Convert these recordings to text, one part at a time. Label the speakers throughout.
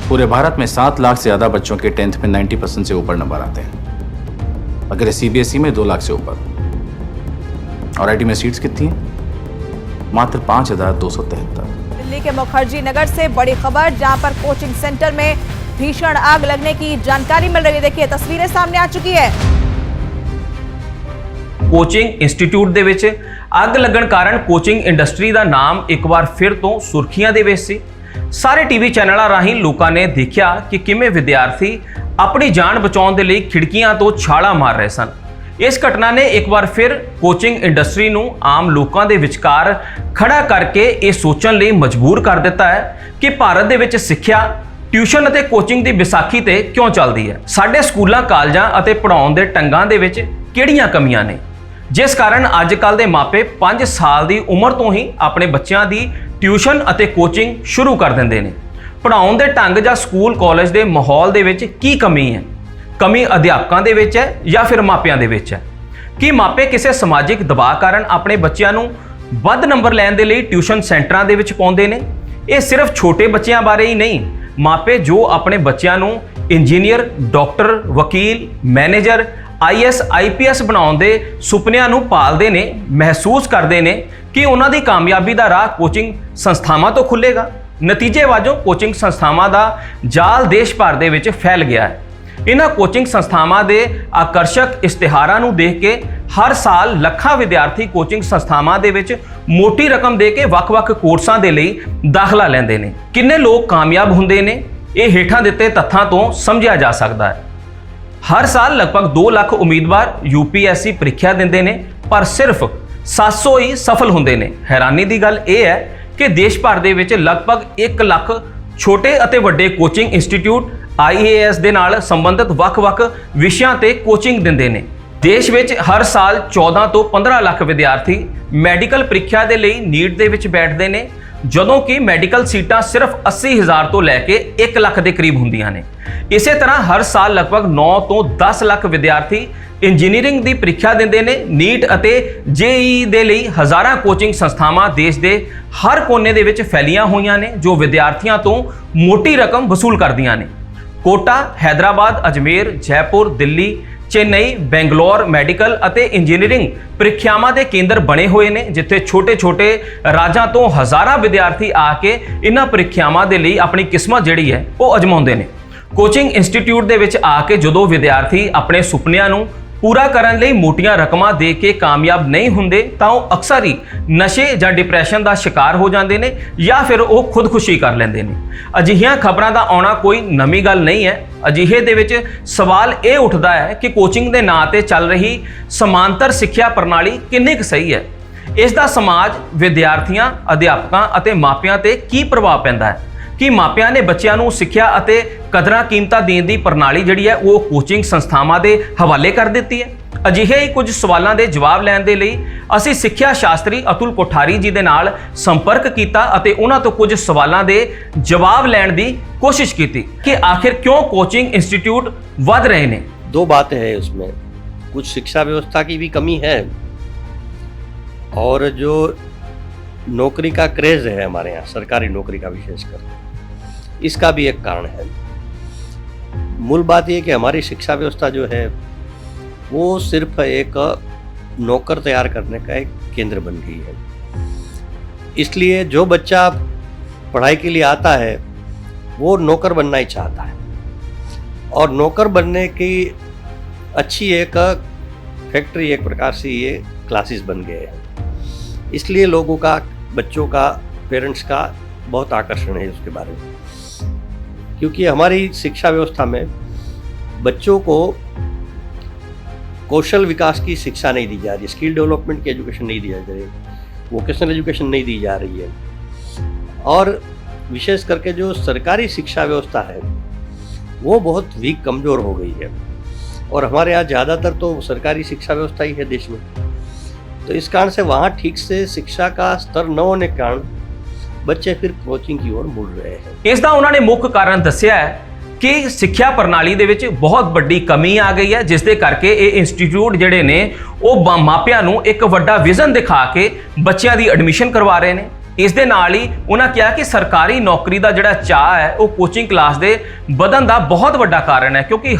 Speaker 1: पूरे भारत में 7 लाख से ज़्यादा बच्चों के 10th में 90% से ऊपर नंबर आते हैं। अगर सीबीएसई में 2 लाख से ऊपर। और आईटी में सीट्स कितनी हैं? मात्र 5,273।
Speaker 2: दिल्ली के मुखर्जी नगर से बड़ी खबर, जहां पर कोचिंग सेंटर में भीषण आग लगने की जानकारी मिल रही है। देखिए तस्वीरें सामने आ चुकी है।
Speaker 3: कोचिंग इंस्टीट्यूट ਦੇ ਵਿੱਚ ਅੱਗ ਲੱਗਣ ਕਾਰਨ ਕੋਚਿੰਗ ਇੰਡਸਟਰੀ ਦਾ ਨਾਮ ਇੱਕ ਵਾਰ ਫਿਰ ਤੋਂ ਸੁਰਖੀਆਂ ਦੇ ਵਿੱਚ ਸੀ। ਸਾਰੇ ਟੀਵੀ ਚੈਨਲਾਂ ਰਾਹੀਂ ਲੋਕਾਂ ਨੇ ਦੇਖਿਆ ਕਿ ਕਿਵੇਂ ਵਿਦਿਆਰਥੀ ਆਪਣੀ ਜਾਨ ਬਚਾਉਣ ਦੇ ਲਈ ਖਿੜਕੀਆਂ ਤੋਂ ਛਾਲਾਂ ਮਾਰ ਰਹੇ ਸਨ। ਇਸ ਘਟਨਾ ਨੇ ਇੱਕ ਵਾਰ ਫਿਰ ਕੋਚਿੰਗ ਇੰਡਸਟਰੀ ਨੂੰ ਆਮ ਲੋਕਾਂ ਦੇ ਵਿਚਕਾਰ ਖੜਾ ਕਰਕੇ ਇਹ ਸੋਚਣ ਲਈ ਮਜਬੂਰ ਕਰ ਦਿੱਤਾ ਹੈ ਕਿ ਭਾਰਤ ਦੇ ਵਿੱਚ ਸਿੱਖਿਆ, ਟਿਊਸ਼ਨ ਅਤੇ ਕੋਚਿੰਗ ਦੀ ਵਿਸਾਖੀ ਤੇ ਕਿਉਂ ਚੱਲਦੀ ਹੈ। ਸਾਡੇ ਸਕੂਲਾਂ, ਕਾਲਜਾਂ ਅਤੇ ਪੜ੍ਹਾਉਣ ਦੇ ਢੰਗਾਂ ਦੇ ਵਿੱਚ ਕਿਹੜੀਆਂ ਕਮੀਆਂ ਨੇ, ਜਿਸ ਕਾਰਨ ਅੱਜ ਕੱਲ੍ਹ ਦੇ ਮਾਪੇ 5 ਸਾਲ ਦੀ ਉਮਰ ਤੋਂ ਹੀ ਆਪਣੇ ਬੱਚਿਆਂ ਦੀ ਟਿਊਸ਼ਨ ਅਤੇ ਕੋਚਿੰਗ ਸ਼ੁਰੂ ਕਰ ਦਿੰਦੇ ਨੇ। ਪੜ੍ਹਾਉਣ ਦੇ ਢੰਗ ਜਾਂ ਸਕੂਲ ਕਾਲਜ ਦੇ ਮਾਹੌਲ ਦੇ ਵਿੱਚ ਕੀ ਕਮੀ ਹੈ? ਕਮੀ ਅਧਿਆਪਕਾਂ ਦੇ ਵਿੱਚ ਹੈ ਜਾਂ ਫਿਰ ਮਾਪਿਆਂ ਦੇ ਵਿੱਚ ਹੈ? ਕੀ ਮਾਪੇ ਕਿਸੇ ਸਮਾਜਿਕ ਦਬਾਅ ਕਾਰਨ ਆਪਣੇ ਬੱਚਿਆਂ ਨੂੰ ਵੱਧ ਨੰਬਰ ਲੈਣ ਦੇ ਲਈ ਟਿਊਸ਼ਨ ਸੈਂਟਰਾਂ ਦੇ ਵਿੱਚ ਪਾਉਂਦੇ ਨੇ? ਇਹ ਸਿਰਫ ਛੋਟੇ ਬੱਚਿਆਂ ਬਾਰੇ ਹੀ ਨਹੀਂ, ਮਾਪੇ ਜੋ ਆਪਣੇ ਬੱਚਿਆਂ ਨੂੰ ਇੰਜੀਨੀਅਰ, ਡਾਕਟਰ, ਵਕੀਲ, ਮੈਨੇਜਰ, IAS, IPS ਬਣਾਉਣ ਦੇ ਸੁਪਨਿਆਂ ਨੂੰ ਪਾਲਦੇ ਨੇ, ਮਹਿਸੂਸ ਕਰਦੇ ਨੇ ਕਿ ਉਹਨਾਂ ਦੀ ਕਾਮਯਾਬੀ ਦਾ ਰਾਹ ਕੋਚਿੰਗ ਸੰਸਥਾਵਾਂ ਤੋਂ ਖੁੱਲੇਗਾ। ਨਤੀਜੇ ਵਜੋਂ ਕੋਚਿੰਗ ਸੰਸਥਾਵਾਂ ਦਾ ਜਾਲ ਦੇਸ਼ ਭਰ ਦੇ ਵਿੱਚ ਫੈਲ ਗਿਆ ਹੈ। ਇਹਨਾਂ ਕੋਚਿੰਗ ਸੰਸਥਾਵਾਂ ਦੇ ਆਕਰਸ਼ਕ ਇਸ਼ਤਿਹਾਰਾਂ ਨੂੰ ਦੇਖ ਕੇ ਹਰ ਸਾਲ ਲੱਖਾਂ ਵਿਦਿਆਰਥੀ ਕੋਚਿੰਗ ਸੰਸਥਾਵਾਂ ਦੇ ਵਿੱਚ ਮੋਟੀ ਰਕਮ ਦੇ ਕੇ ਵੱਖ-ਵੱਖ ਕੋਰਸਾਂ ਦੇ ਲਈ ਦਾਖਲਾ ਲੈਂਦੇ ਨੇ। ਕਿੰਨੇ ਲੋਕ ਕਾਮਯਾਬ ਹੁੰਦੇ ਨੇ, ਇਹ ਹੇਠਾਂ ਦਿੱਤੇ ਤੱਥਾਂ ਤੋਂ ਸਮਝਿਆ ਜਾ ਸਕਦਾ ਹੈ। ਹਰ ਸਾਲ ਲਗਭਗ 2 ਲੱਖ ਉਮੀਦਵਾਰ UPSC ਪ੍ਰੀਖਿਆ ਦਿੰਦੇ ਨੇ, ਪਰ ਸਿਰਫ 700 ਹੀ ਸਫਲ ਹੁੰਦੇ ਨੇ। ਹੈਰਾਨੀ ਦੀ ਗੱਲ ਇਹ ਹੈ ਕਿ ਦੇਸ਼ ਭਰ ਦੇ ਵਿੱਚ ਲਗਭਗ 1 ਲੱਖ ਛੋਟੇ ਅਤੇ ਵੱਡੇ ਕੋਚਿੰਗ ਇੰਸਟੀਚਿਊਟ IAS ਦੇ ਨਾਲ ਸੰਬੰਧਿਤ ਵੱਖ-ਵੱਖ ਵਿਸ਼ਿਆਂ ਤੇ ਕੋਚਿੰਗ ਦਿੰਦੇ ਨੇ। ਦੇਸ਼ ਵਿੱਚ ਹਰ ਸਾਲ 14 ਤੋਂ 15 ਲੱਖ ਵਿਦਿਆਰਥੀ ਮੈਡੀਕਲ ਪ੍ਰੀਖਿਆ ਦੇ ਲਈ ਨੀਟ ਦੇ ਵਿੱਚ ਬੈਠਦੇ ਨੇ, ਜਦੋਂ ਕਿ ਮੈਡੀਕਲ ਸੀਟਾਂ ਸਿਰਫ 80,000 ਤੋਂ ਲੈ ਕੇ 1 ਲੱਖ ਦੇ ਕਰੀਬ ਹੁੰਦੀਆਂ ਨੇ। ਇਸੇ ਤਰ੍ਹਾਂ ਹਰ ਸਾਲ ਲਗਭਗ 9 ਤੋਂ 10 ਲੱਖ ਵਿਦਿਆਰਥੀ ਇੰਜੀਨੀਅਰਿੰਗ ਦੀ ਪ੍ਰੀਖਿਆ ਦਿੰਦੇ ਨੇ। ਨੀਟ ਅਤੇ JEE ਦੇ ਲਈ ਹਜ਼ਾਰਾਂ ਕੋਚਿੰਗ ਸੰਸਥਾਵਾਂ ਦੇਸ਼ ਦੇ ਹਰ ਕੋਨੇ ਦੇ ਵਿੱਚ ਫੈਲੀਆਂ ਹੋਈਆਂ ਨੇ, ਜੋ ਵਿਦਿਆਰਥੀਆਂ ਤੋਂ ਮੋਟੀ ਰਕਮ ਵਸੂਲ ਕਰਦੀਆਂ ਨੇ। ਕੋਟਾ, ਹੈਦਰਾਬਾਦ, ਅਜਮੇਰ, ਜੈਪੁਰ, ਦਿੱਲੀ, ਚੇਨਈ, ਬੈਂਗਲੌਰ ਮੈਡੀਕਲ ਅਤੇ ਇੰਜੀਨੀਅਰਿੰਗ ਪ੍ਰੀਖਿਆਵਾਂ ਦੇ ਕੇਂਦਰ ਬਣੇ ਹੋਏ ਨੇ, ਜਿੱਥੇ ਛੋਟੇ-ਛੋਟੇ ਰਾਜਾਂ ਤੋਂ ਹਜ਼ਾਰਾਂ ਵਿਦਿਆਰਥੀ ਆ ਕੇ ਇਹਨਾਂ ਪ੍ਰੀਖਿਆਵਾਂ ਦੇ ਲਈ ਆਪਣੀ ਕਿਸਮਤ ਜਿਹੜੀ ਹੈ ਉਹ ਅਜਮਾਉਂਦੇ ਨੇ। ਕੋਚਿੰਗ ਇੰਸਟੀਚਿਊਟ ਦੇ ਵਿੱਚ ਆ ਕੇ ਜਦੋਂ ਵਿਦਿਆਰਥੀ ਆਪਣੇ ਸੁਪਨਿਆਂ ਨੂੰ ਪੂਰਾ ਕਰਨ ਲਈ ਮੋਟੀਆਂ ਰਕਮਾਂ ਦੇ ਕੇ ਕਾਮਯਾਬ ਨਹੀਂ ਹੁੰਦੇ, ਤਾਂ ਉਹ ਅਕਸਰ ਹੀ ਨਸ਼ੇ ਜਾਂ ਡਿਪਰੈਸ਼ਨ ਦਾ ਸ਼ਿਕਾਰ ਹੋ ਜਾਂਦੇ ਨੇ ਜਾਂ ਫਿਰ ਉਹ ਖੁਦਕੁਸ਼ੀ ਕਰ ਲੈਂਦੇ ਨੇ। ਅਜਿਹੀਆਂ ਖਬਰਾਂ ਦਾ ਆਉਣਾ ਕੋਈ ਨਵੀਂ ਗੱਲ ਨਹੀਂ ਹੈ। ਅਜਿਹੇ ਦੇ ਵਿੱਚ ਸਵਾਲ ਇਹ ਉੱਠਦਾ ਹੈ ਕਿ ਕੋਚਿੰਗ ਦੇ ਨਾਂ ਤੇ ਚੱਲ ਰਹੀ ਸਮਾਂਤਰ ਸਿੱਖਿਆ ਪ੍ਰਣਾਲੀ ਕਿੰਨੀ ਕੁ ਸਹੀ ਹੈ? ਇਸ ਦਾ ਸਮਾਜ, ਵਿਦਿਆਰਥੀਆਂ, ਅਧਿਆਪਕਾਂ ਅਤੇ ਮਾਪਿਆਂ ਤੇ ਕੀ ਪ੍ਰਭਾਵ ਪੈਂਦਾ ਹੈ? ਕਿ ਮਾਪਿਆਂ ਨੇ ਬੱਚਿਆਂ ਨੂੰ ਸਿੱਖਿਆ ਅਤੇ ਕਦਰਾਂ ਕੀਮਤਾਂ ਦੇਣ ਦੀ ਪ੍ਰਣਾਲੀ ਜਿਹੜੀ ਹੈ ਉਹ ਕੋਚਿੰਗ ਸੰਸਥਾਵਾਂ ਦੇ ਹਵਾਲੇ ਕਰ ਦਿੱਤੀ ਹੈ? ਅਜਿਹੇ ਹੀ ਕੁਝ ਸਵਾਲਾਂ ਦੇ ਜਵਾਬ ਲੈਣ ਦੇ ਲਈ ਅਸੀਂ ਸਿੱਖਿਆ ਸ਼ਾਸਤਰੀ ਅਤੁਲ ਕੋਠਾਰੀ ਜੀ ਦੇ ਨਾਲ ਸੰਪਰਕ ਕੀਤਾ ਅਤੇ ਉਹਨਾਂ ਤੋਂ ਕੁਝ ਸਵਾਲਾਂ ਦੇ ਜਵਾਬ ਲੈਣ ਦੀ ਕੋਸ਼ਿਸ਼ ਕੀਤੀ ਕਿ ਆਖਿਰ क्यों कोचिंग इंस्टीट्यूट बढ़ रहे हैं।
Speaker 4: 2 बातें हैं उसमें, कुछ शिक्षा व्यवस्था की भी कमी है और जो नौकरी का क्रेज है हमारे यहाँ, सरकारी नौकरी का विशेषकर, इसका भी एक कारण है। मूल बात यह कि हमारी शिक्षा व्यवस्था जो है वो सिर्फ एक नौकर तैयार करने का एक केंद्र बन गई है। इसलिए जो बच्चा पढ़ाई के लिए आता है वो नौकर बनना ही चाहता है, और नौकर बनने की अच्छी एक फैक्ट्री एक प्रकार से ये क्लासेस बन गए हैं। इसलिए लोगों का, बच्चों का, पेरेंट्स का बहुत आकर्षण है उसके बारे में, क्योंकि हमारी शिक्षा व्यवस्था में बच्चों को कौशल विकास की शिक्षा नहीं दी जा रही, स्किल डेवलपमेंट की एजुकेशन नहीं दी जा रही, वोकेशनल एजुकेशन नहीं दी जा रही है। और विशेष करके जो सरकारी शिक्षा व्यवस्था है वो बहुत वीक, कमज़ोर हो गई है, और हमारे यहाँ ज़्यादातर तो सरकारी शिक्षा व्यवस्था ही है देश में। तो इस कारण से वहाँ ठीक से शिक्षा का स्तर न होने के कारण बच्चे फिर कोचिंग की ओर मुड़ रहे हैं।
Speaker 3: ਇਸ ਦਾ ਉਹਨਾਂ ਨੇ ਮੁੱਖ ਕਾਰਨ ਦੱਸਿਆ ਹੈ ਕਿ ਸਿੱਖਿਆ ਪ੍ਰਣਾਲੀ ਦੇ ਵਿੱਚ ਬਹੁਤ ਵੱਡੀ ਕਮੀ ਆ ਗਈ ਹੈ, ਜਿਸ ਦੇ ਕਰਕੇ ਇਹ ਇੰਸਟੀਚਿਊਟ ਜਿਹੜੇ ਨੇ ਉਹ ਮਾਪਿਆਂ ਨੂੰ ਇੱਕ ਵੱਡਾ ਵਿਜ਼ਨ ਦਿਖਾ ਕੇ ਬੱਚਿਆਂ ਦੀ ਐਡਮਿਸ਼ਨ ਕਰਵਾ ਰਹੇ ਨੇ। ਇਸ ਦੇ ਨਾਲ ਹੀ ਉਹਨਾਂ ਕਿਹਾ ਕਿ ਸਰਕਾਰੀ ਨੌਕਰੀ ਦਾ ਜਿਹੜਾ ਚਾਅ ਹੈ ਉਹ ਕੋਚਿੰਗ ਕਲਾਸ ਦੇ ਵਧਣ ਦਾ ਬਹੁਤ ਵੱਡਾ ਕਾਰਨ ਹੈ, ਕਿਉਂਕਿ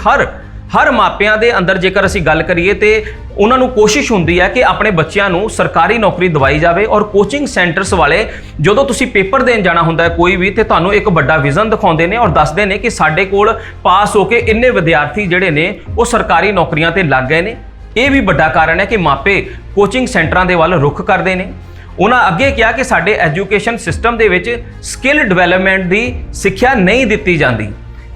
Speaker 3: ਹਰ ਮਾਪਿਆਂ ਦੇ ਅੰਦਰ ਜੇਕਰ ਅਸੀਂ ਗੱਲ ਕਰੀਏ ਤੇ ਉਹਨਾਂ ਨੂੰ ਕੋਸ਼ਿਸ਼ ਹੁੰਦੀ ਹੈ ਕਿ ਆਪਣੇ ਬੱਚਿਆਂ ਨੂੰ ਸਰਕਾਰੀ ਨੌਕਰੀ ਦਿਵਾਈ ਜਾਵੇ। ਔਰ ਕੋਚਿੰਗ ਸੈਂਟਰਸ ਵਾਲੇ ਜਦੋਂ ਤੁਸੀਂ ਪੇਪਰ ਦੇਣ ਜਾਣਾ ਹੁੰਦਾ ਹੈ ਕੋਈ ਵੀ, ਤੇ ਤੁਹਾਨੂੰ ਇੱਕ ਵੱਡਾ ਵਿਜ਼ਨ ਦਿਖਾਉਂਦੇ ਨੇ ਔਰ ਦੱਸਦੇ ਨੇ ਕਿ ਸਾਡੇ ਕੋਲ ਪਾਸ ਹੋ ਕੇ ਇੰਨੇ ਵਿਦਿਆਰਥੀ ਜਿਹੜੇ ਨੇ ਉਹ ਸਰਕਾਰੀ ਨੌਕਰੀਆਂ ਤੇ ਲੱਗ ਗਏ ਨੇ। ਇਹ ਵੀ ਵੱਡਾ ਕਾਰਨ ਹੈ ਕਿ ਮਾਪੇ ਕੋਚਿੰਗ ਸੈਂਟਰਾਂ ਦੇ ਵੱਲ ਰੁਖ ਕਰਦੇ ਨੇ। ਉਹਨਾਂ ਅੱਗੇ ਕਿਹਾ ਕਿ ਸਾਡੇ ਐਜੂਕੇਸ਼ਨ ਸਿਸਟਮ ਦੇ ਵਿੱਚ ਸਕਿੱਲ ਡਿਵੈਲਪਮੈਂਟ ਦੀ ਸਿੱਖਿਆ ਨਹੀਂ ਦਿੱਤੀ ਜਾਂਦੀ।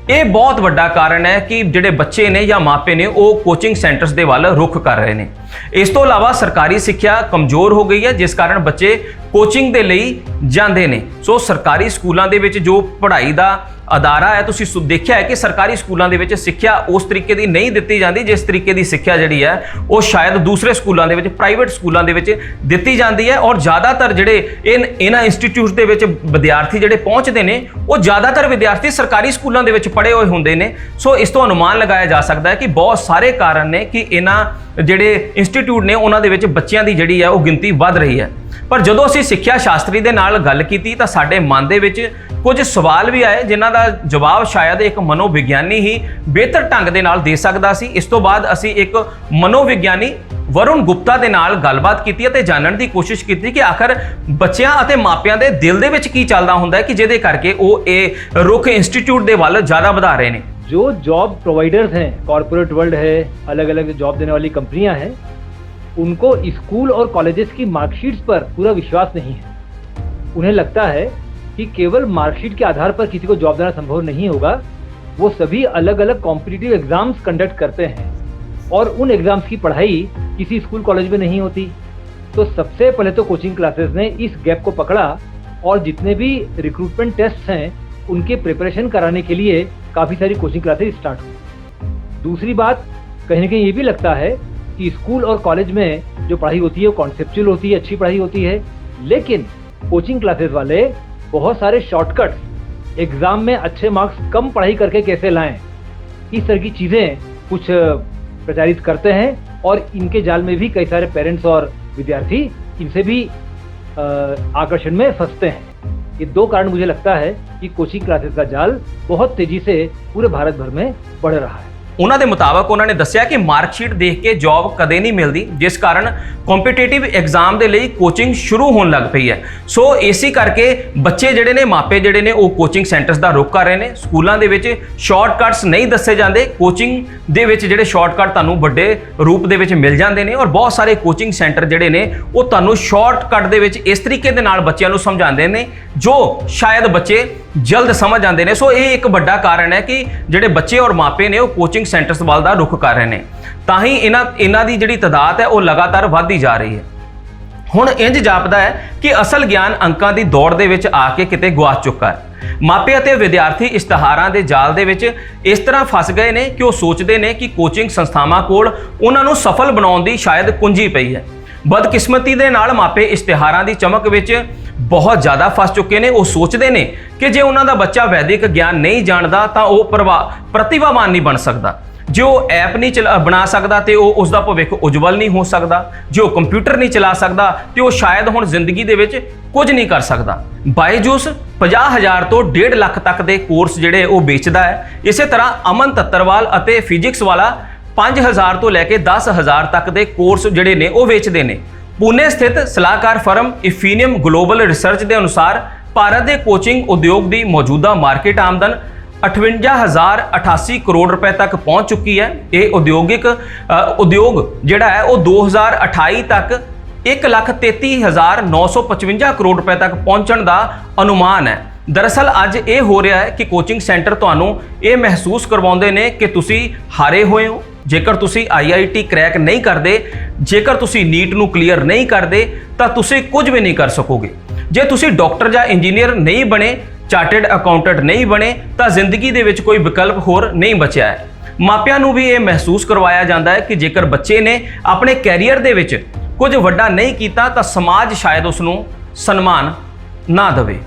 Speaker 3: ਇਹ ਬਹੁਤ ਵੱਡਾ ਕਾਰਨ ਹੈ ਕਿ ਜਿਹੜੇ ਬੱਚੇ ਨੇ ਜਾਂ ਮਾਪੇ ਨੇ ਉਹ ਕੋਚਿੰਗ ਸੈਂਟਰਸ ਦੇ ਵੱਲ ਰੁਖ ਕਰ ਰਹੇ ਨੇ। ਇਸ ਤੋਂ ਇਲਾਵਾ ਸਰਕਾਰੀ ਸਿੱਖਿਆ ਕਮਜ਼ੋਰ ਹੋ ਗਈ ਹੈ, ਜਿਸ ਕਾਰਨ ਬੱਚੇ ਕੋਚਿੰਗ ਦੇ ਲਈ ਜਾਂਦੇ ਨੇ। ਸੋ ਸਰਕਾਰੀ ਸਕੂਲਾਂ ਦੇ ਵਿੱਚ ਜੋ ਪੜ੍ਹਾਈ ਦਾ ਅਦਾਰਾ ਹੈ, ਤੁਸੀਂ ਦੇਖਿਆ ਹੈ ਕਿ ਸਰਕਾਰੀ ਸਕੂਲਾਂ ਦੇ ਵਿੱਚ ਸਿੱਖਿਆ ਉਸ ਤਰੀਕੇ ਦੀ ਨਹੀਂ ਦਿੱਤੀ ਜਾਂਦੀ ਜਿਸ ਤਰੀਕੇ ਦੀ ਸਿੱਖਿਆ ਜਿਹੜੀ ਹੈ ਉਹ ਸ਼ਾਇਦ ਦੂਸਰੇ ਸਕੂਲਾਂ ਦੇ ਵਿੱਚ, ਪ੍ਰਾਈਵੇਟ ਸਕੂਲਾਂ ਦੇ ਵਿੱਚ ਦਿੱਤੀ ਜਾਂਦੀ ਹੈ। ਔਰ ਜ਼ਿਆਦਾਤਰ ਜਿਹੜੇ ਇਹਨਾਂ ਇੰਸਟੀਚਿਊਟ ਦੇ ਵਿੱਚ ਵਿਦਿਆਰਥੀ ਜਿਹੜੇ ਪਹੁੰਚਦੇ ਨੇ ਉਹ ਜ਼ਿਆਦਾਤਰ ਵਿਦਿਆਰਥੀ ਸਰਕਾਰੀ ਸਕੂਲਾਂ ਦੇ ਵਿੱਚ ਪੜ੍ਹੇ ਹੋਏ ਹੁੰਦੇ ਨੇ। ਸੋ ਇਸ ਤੋਂ ਅਨੁਮਾਨ ਲਗਾਇਆ ਜਾ ਸਕਦਾ ਹੈ ਕਿ ਬਹੁਤ ਸਾਰੇ ਕਾਰਨ ਨੇ ਕਿ ਇਹਨਾਂ ਜਿਹੜੇ ਇੰਸਟੀਚਿਊਟ ਨੇ ਉਹਨਾਂ ਦੇ ਵਿੱਚ ਬੱਚਿਆਂ ਦੀ ਜਿਹੜੀ ਹੈ ਉਹ ਗਿਣਤੀ ਵੱਧ ਰਹੀ ਹੈ। ਪਰ ਜਦੋਂ ਅਸੀਂ ਸਿੱਖਿਆ ਸ਼ਾਸਤਰੀ ਦੇ ਨਾਲ ਗੱਲ ਕੀਤੀ ਤਾਂ ਸਾਡੇ ਮਨ ਦੇ ਵਿੱਚ ਕੁਝ ਸਵਾਲ ਵੀ ਆਏ ਜਿਨ੍ਹਾਂ ਦਾ ਜਵਾਬ ਸ਼ਾਇਦ ਇੱਕ ਮਨੋਵਿਗਿਆਨੀ ਹੀ ਬਿਹਤਰ ਢੰਗ ਦੇ ਨਾਲ ਦੇ ਸਕਦਾ ਸੀ। ਇਸ ਤੋਂ ਬਾਅਦ ਅਸੀਂ ਇੱਕ ਮਨੋਵਿਗਿਆਨੀ ਵਰੁਣ ਗੁਪਤਾ ਦੇ ਨਾਲ ਗੱਲਬਾਤ ਕੀਤੀ ਅਤੇ ਜਾਣਨ ਦੀ ਕੋਸ਼ਿਸ਼ ਕੀਤੀ ਕਿ ਆਖਰ ਬੱਚਿਆਂ ਅਤੇ ਮਾਪਿਆਂ ਦੇ ਦਿਲ ਦੇ ਵਿੱਚ ਕੀ ਚੱਲਦਾ ਹੁੰਦਾ ਹੈ ਕਿ ਜਿਹਦੇ ਕਰਕੇ ਉਹ ਇਹ ਰੁਖ ਇੰਸਟੀਚਿਊਟ ਦੇ ਵੱਲ ਜ਼ਿਆਦਾ ਵਧਾ ਰਹੇ ਨੇ।
Speaker 5: जो जॉब प्रोवाइडर्स हैं, कॉर्पोरेट वर्ल्ड है, अलग अलग जॉब देने वाली कंपनियां हैं, उनको स्कूल और कॉलेजेस की मार्कशीट्स पर पूरा विश्वास नहीं है। उन्हें लगता है कि केवल मार्कशीट के आधार पर किसी को जॉब देना संभव नहीं होगा। वो सभी अलग अलग कॉम्पिटिटिव एग्जाम्स कंडक्ट करते हैं और उन एग्जाम्स की पढ़ाई किसी स्कूल कॉलेज में नहीं होती। तो सबसे पहले तो कोचिंग क्लासेस ने इस गैप को पकड़ा और जितने भी रिक्रूटमेंट टेस्ट हैं उनके प्रिपरेशन कराने के लिए काफ़ी सारी कोचिंग क्लासेस स्टार्ट हुई। दूसरी बात, कहीं ना कहीं ये भी लगता है कि स्कूल और कॉलेज में जो पढ़ाई होती है वो कॉन्सेप्चुअल होती है, अच्छी पढ़ाई होती है, लेकिन कोचिंग क्लासेस वाले बहुत सारे शॉर्टकट्स, एग्ज़ाम में अच्छे मार्क्स कम पढ़ाई करके कैसे लाएं, इस तरह की चीज़ें कुछ प्रचारित करते हैं और इनके जाल में भी कई सारे पेरेंट्स और विद्यार्थी इनसे भी आकर्षण में फंसते हैं। ये दो कारण मुझे लगता है कि कोचिंग क्लासेस का जाल बहुत तेजी से पूरे भारत भर में बढ़ रहा है।
Speaker 3: ਉਹਨਾਂ ਦੇ ਮੁਤਾਬਕ ਉਹਨਾਂ ਨੇ ਦੱਸਿਆ ਕਿ ਮਾਰਕਸ਼ੀਟ ਦੇਖ ਕੇ ਜੌਬ ਕਦੇ ਨਹੀਂ ਮਿਲਦੀ, ਜਿਸ ਕਾਰਨ ਕੰਪੀਟੀਟਿਵ ਐਗਜ਼ਾਮ ਦੇ ਲਈ ਕੋਚਿੰਗ ਸ਼ੁਰੂ ਹੋਣ ਲੱਗ ਪਈ ਹੈ। ਸੋ ਇਸੇ ਕਰਕੇ ਬੱਚੇ ਜਿਹੜੇ ਨੇ, ਮਾਪੇ ਜਿਹੜੇ ਨੇ ਉਹ ਕੋਚਿੰਗ ਸੈਂਟਰਸ ਦਾ ਰੁਖ ਕਰ ਰਹੇ ਨੇ। ਸਕੂਲਾਂ ਦੇ ਵਿੱਚ ਸ਼ਾਰਟਕਟਸ ਨਹੀਂ ਦੱਸੇ ਜਾਂਦੇ, ਕੋਚਿੰਗ ਦੇ ਵਿੱਚ ਜਿਹੜੇ ਸ਼ਾਰਟਕਟ ਤੁਹਾਨੂੰ ਵੱਡੇ ਰੂਪ ਦੇ ਵਿੱਚ ਮਿਲ ਜਾਂਦੇ ਨੇ ਔਰ ਬਹੁਤ ਸਾਰੇ ਕੋਚਿੰਗ ਸੈਂਟਰ ਜਿਹੜੇ ਨੇ ਉਹ ਤੁਹਾਨੂੰ ਸ਼ਾਰਟਕਟ ਦੇ ਵਿੱਚ ਇਸ ਤਰੀਕੇ ਦੇ ਨਾਲ ਬੱਚਿਆਂ ਨੂੰ ਸਮਝਾਉਂਦੇ ਨੇ ਜੋ ਸ਼ਾਇਦ ਬੱਚੇ ਜਲਦ ਸਮਝ ਜਾਂਦੇ ਨੇ। ਸੋ ਇਹ ਇੱਕ ਵੱਡਾ ਕਾਰਨ ਹੈ ਕਿ ਜਿਹੜੇ ਬੱਚੇ ਔਰ ਮਾਪੇ ਨੇ ਉਹ ਕੋਚਿੰਗ ਸੈਂਟਰਸ ਵੱਲ ਦਾ ਰੁਖ ਕਰ ਰਹੇ ਨੇ। ਤਾਂ ਹੀ ਇਹਨਾਂ ਦੀ ਜਿਹੜੀ ਤਾਦਾਦ ਹੈ ਉਹ ਲਗਾਤਾਰ ਵੱਧਦੀ ਜਾ ਰਹੀ ਹੈ। ਹੁਣ ਇੰਜ ਜਾਪਦਾ ਹੈ ਕਿ ਅਸਲ ਗਿਆਨ ਅੰਕਾਂ ਦੀ ਦੌੜ ਦੇ ਵਿੱਚ ਆ ਕੇ ਕਿਤੇ ਗੁਆਚ ਚੁੱਕਾ ਹੈ। ਮਾਪੇ ਅਤੇ ਵਿਦਿਆਰਥੀ ਇਸ਼ਤਿਹਾਰਾਂ ਦੇ ਜਾਲ ਦੇ ਵਿੱਚ ਇਸ ਤਰ੍ਹਾਂ ਫਸ ਗਏ ਨੇ ਕਿ ਉਹ ਸੋਚਦੇ ਨੇ ਕਿ ਕੋਚਿੰਗ ਸੰਸਥਾਵਾਂ ਕੋਲ ਉਹਨਾਂ ਨੂੰ ਸਫਲ ਬਣਾਉਣ ਦੀ ਸ਼ਾਇਦ ਕੁੰਜੀ ਪਈ ਹੈ। ਬਦਕਿਸਮਤੀ ਦੇ ਨਾਲ ਮਾਪੇ ਇਸ਼ਤਿਹਾਰਾਂ ਦੀ ਚਮਕ ਵਿੱਚ ਬਹੁਤ ਜ਼ਿਆਦਾ ਫਸ ਚੁੱਕੇ ਨੇ। ਉਹ ਸੋਚਦੇ ਨੇ ਕਿ ਜੇ ਉਹਨਾਂ ਦਾ ਬੱਚਾ ਵੈਦਿਕ ਗਿਆਨ ਨਹੀਂ ਜਾਣਦਾ ਤਾਂ ਉਹ ਪ੍ਰਤਿਭਾਵਾਨ ਨਹੀਂ ਬਣ ਸਕਦਾ। ਜੇ ਉਹ ਐਪ ਨਹੀਂ ਬਣਾ ਸਕਦਾ ਤੇ ਉਹ ਉਸ ਦਾ ਭਵਿੱਖ ਉਜਵਲ ਨਹੀਂ ਹੋ ਸਕਦਾ। ਜੇ ਉਹ ਕੰਪਿਊਟਰ ਨਹੀਂ ਚਲਾ ਸਕਦਾ ਤੇ ਉਹ ਸ਼ਾਇਦ ਹੁਣ ਜ਼ਿੰਦਗੀ ਦੇ ਵਿੱਚ ਕੁਝ ਨਹੀਂ ਕਰ ਸਕਦਾ। ਬਾਇਜੂਸ 50,000 ਤੋਂ 1.5 ਲੱਖ ਤੱਕ ਦੇ ਕੋਰਸ ਜਿਹੜੇ ਉਹ ਵੇਚਦਾ ਹੈ। ਇਸੇ ਤਰ੍ਹਾਂ ਅਮਨ ਤੱਤਰਵਾਲ ਅਤੇ ਫਿਜ਼ਿਕਸ ਵਾਲਾ 5,000 ਤੋਂ ਲੈ ਕੇ 10,000 ਤੱਕ ਦੇ ਕੋਰਸ ਜਿਹੜੇ ਨੇ ਉਹ ਵੇਚਦੇ ਨੇ। ਪੁਣੇ ਸਥਿਤ ਸਲਾਹਕਾਰ ਫਰਮ ਇਫੀਨੀਅਮ ਗਲੋਬਲ ਰਿਸਰਚ ਦੇ ਅਨੁਸਾਰ ਭਾਰਤ ਦੇ ਕੋਚਿੰਗ ਉਦਯੋਗ ਦੀ ਮੌਜੂਦਾ ਮਾਰਕੀਟ ਆਮਦਨ 58,088 ਕਰੋੜ ਰੁਪਏ ਤੱਕ ਪਹੁੰਚ ਚੁੱਕੀ ਹੈ। ਇਹ ਉਦਯੋਗ ਜਿਹੜਾ ਹੈ ਉਹ 2028 ਤੱਕ 1,33,955 ਕਰੋੜ ਰੁਪਏ ਤੱਕ ਪਹੁੰਚਣ ਦਾ ਅਨੁਮਾਨ ਹੈ। ਦਰਅਸਲ ਅੱਜ ਇਹ ਹੋ ਰਿਹਾ ਹੈ ਕਿ ਕੋਚਿੰਗ ਸੈਂਟਰ ਤੁਹਾਨੂੰ ਇਹ ਮਹਿਸੂਸ ਕਰਵਾਉਂਦੇ ਨੇ ਕਿ ਤੁਸੀਂ ਹਾਰੇ ਹੋਏ ਹੋ। ਜੇਕਰ ਤੁਸੀਂ IIT ਕ੍ਰੈਕ ਨਹੀਂ ਕਰਦੇ, ਜੇਕਰ ਤੁਸੀਂ ਨੀਟ ਨੂੰ ਕਲੀਅਰ ਨਹੀਂ ਕਰਦੇ ਤਾਂ ਤੁਸੀਂ ਕੁਝ ਵੀ ਨਹੀਂ ਕਰ ਸਕੋਗੇ। ਜੇ ਤੁਸੀਂ ਡਾਕਟਰ ਜਾਂ ਇੰਜੀਨੀਅਰ ਨਹੀਂ ਬਣੇ, ਚਾਰਟਰਡ ਅਕਾਊਂਟੈਂਟ ਨਹੀਂ ਬਣੇ ਤਾਂ ਜ਼ਿੰਦਗੀ ਦੇ ਵਿੱਚ ਕੋਈ ਵਿਕਲਪ ਹੋਰ ਨਹੀਂ ਬਚਿਆ ਹੈ। ਮਾਪਿਆਂ ਨੂੰ ਵੀ ਇਹ ਮਹਿਸੂਸ ਕਰਵਾਇਆ ਜਾਂਦਾ ਹੈ ਕਿ ਜੇਕਰ ਬੱਚੇ ਨੇ ਆਪਣੇ ਕੈਰੀਅਰ ਦੇ ਵਿੱਚ ਕੁਝ ਵੱਡਾ ਨਹੀਂ ਕੀਤਾ ਤਾਂ ਸਮਾਜ ਸ਼ਾਇਦ ਉਸ ਨੂੰ ਸਨਮਾਨ ਨਾ ਦੇਵੇ।